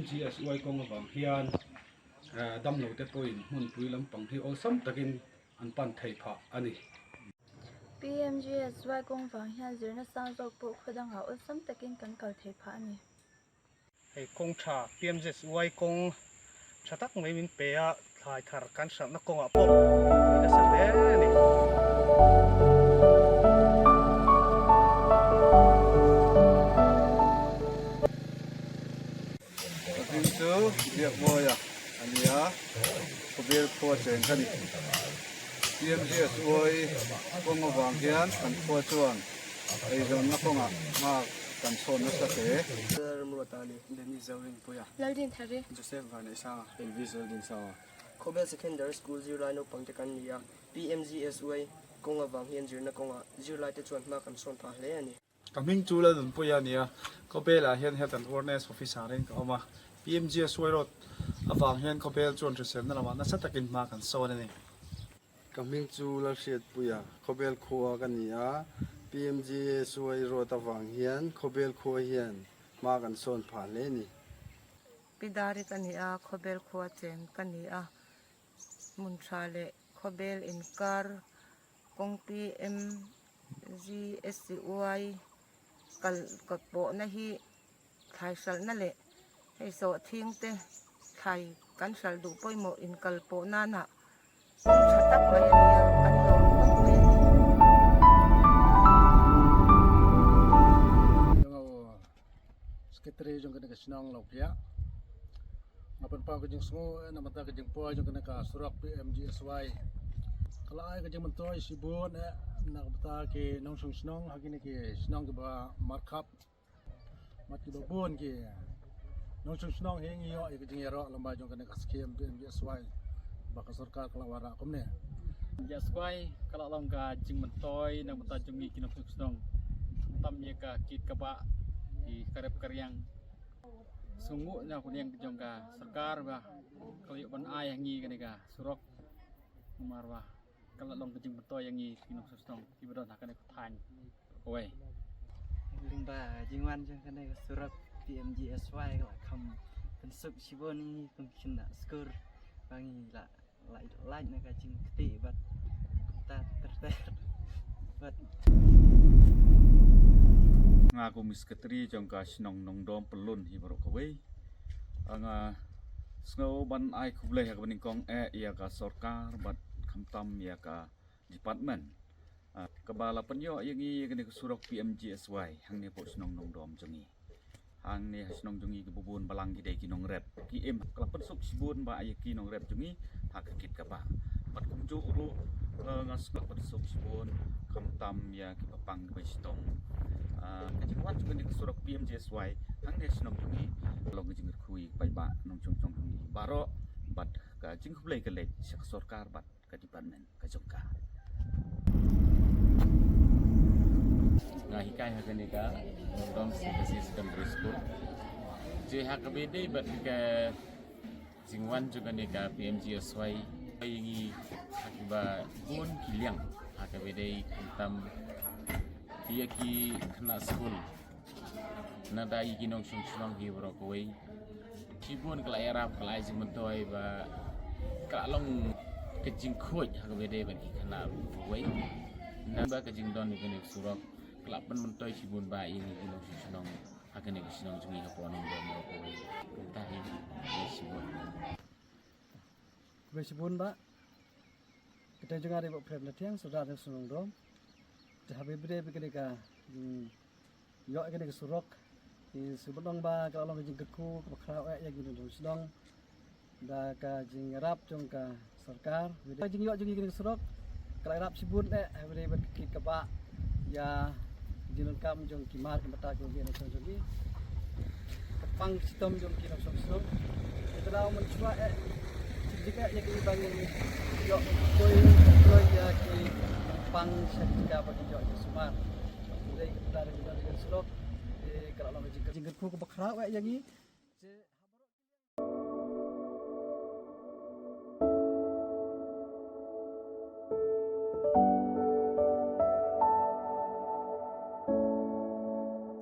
PMGSY กองวังเฮียนดำโหลดแต่ปุ่ยมุ่นปุยลำปังที่เอาซ้ำตะกินอันปันไทยผะอันนี้ PMGSY กองวังเฮียนจื้อนะสร้างจอกปุขดังเอาซ้ำตะกินกันเก่าไทยผะนี่ไอ้กองชา PMGSY กองชาตักไม่มินเปียทายทารกันสับนักกองอ่ะปมนี่สักแล้วนี่ถึงจูเรียกว่าอย่างอันนี้ฮะเขาเรียกว่าเจนคันนี้ PMGSY กองวังเฮียนกันพัวจวนไอ้เจ้านักกองอ่ะมากันโซนนักสเตย์Murtali, Denis Zawin Puya, แล้วดินทะเล Joseph Vanessa, Elvis Oldinsaw. Kobel Secondary School Zirlino Pangtekan Nia, PMGSY, Konga Wang Hian Zirna Konga, Zirlai Te Chuan Ma Kan Son Pa Hle Ani. Kaming chula dun puya niya Kobel hian health and awareness officer rin ka oma PMGSY rot awang hian Kobel chuan resem na lama na sa takin ma kan so ni Kaming chula siat puya Kobel khuwa kan niya PMGSY rot awang hian Kobel khuwa hian ma kan son pha le ni Pidari kania Kobel khuwa chen kania munchale Kobel inkar kong PMGSY kal kapo na hi thai sal na le hei so thing te thai kan sal du poi mo in kalpo na na chatak mai ania kan lo tak me sekretari jong kana kasinang lopya mapan pa ka jing smo na mata ka jing po jong kana ka surak PMGSY kala ay ka jing mantoy sibon na kapta ke nong sung snong hagini ke snong ke ba markup mat ki bon ke nong sung snong heng yo ay ka jing yaro lamba jong kana ka skem PMGSY ba ka sarkar kala wara komne PMGSY kala long ka jing mantoy na mata jong ki nong sung snong tam ye ka kit ka ba di karep karyang sungu na kunyang jong ka sarkar ba kali ban ay hangi kani ka surok marwa kala long ka jing mantoy yangi kinong sustong ibadon hakane kuthan kowe limba jingwan jong kana surat PMGSY ka kham kan suk siboni kum chinna skur bangi la na ka jing kti bat ta ter bat ngaku misketri jong ka sinong nong dom pelun hi baro kowe anga snow ban ai khuble ha baning kong ya ka sarkar bat khamtam ya ka department kabala panyo yangi kani surok PMGSY hangni po sinong nong dom jongi hangni sinong jongi ke bubun balang ki dei kinong rep ki em klapan suk sibun ba ay kinong rep jongi hakit ka ba bat kumju ru ngas klapan suk sibun khamtam ya ki papang ke stong kajingwan juga ni surok PMGSY hang ne sinong jungi long jing khui pai ba nong chong chong jungi baro bat ka jing khublei ka le sak sarkar bat ka department ka jongka ngahi kai ha kani ka dom secondary school je ha ka bede bat ka jingwan juga ni ka PMGSY yangi akiba bun kiliang ha ka bede kuntam dia ki kena school nada yi kinong sung sung hi bro koi kibun kala arab kala jing mentoy ba kala long kejing khoi ha be de ban ki kena koi na ba kejing don ni kene surok kala pen mentoy kibun ba yi kinong sung sung ha kene kinong jungi ha ponong bro koi ta hi sibun ba kita juga ada prem latihan saudara sunung dom habi bre bikini ka yo kene ka surok ti subong ba ka long jing ku bakra ya gini dong sidong da ka jing rap jong ka sarkar jing yo jing kene surok ka rap sibun habi bre ki ka ba ya jinun kam jong ki mar ka mata jong kene jong ji pang sitom jong ki nong song itra mon chwa jika ya ki bangin yo koi ya ki pang sertifikat bagi jauh sumar. Jadi kita dari surok, kalau jingkat ku bakra, yang ini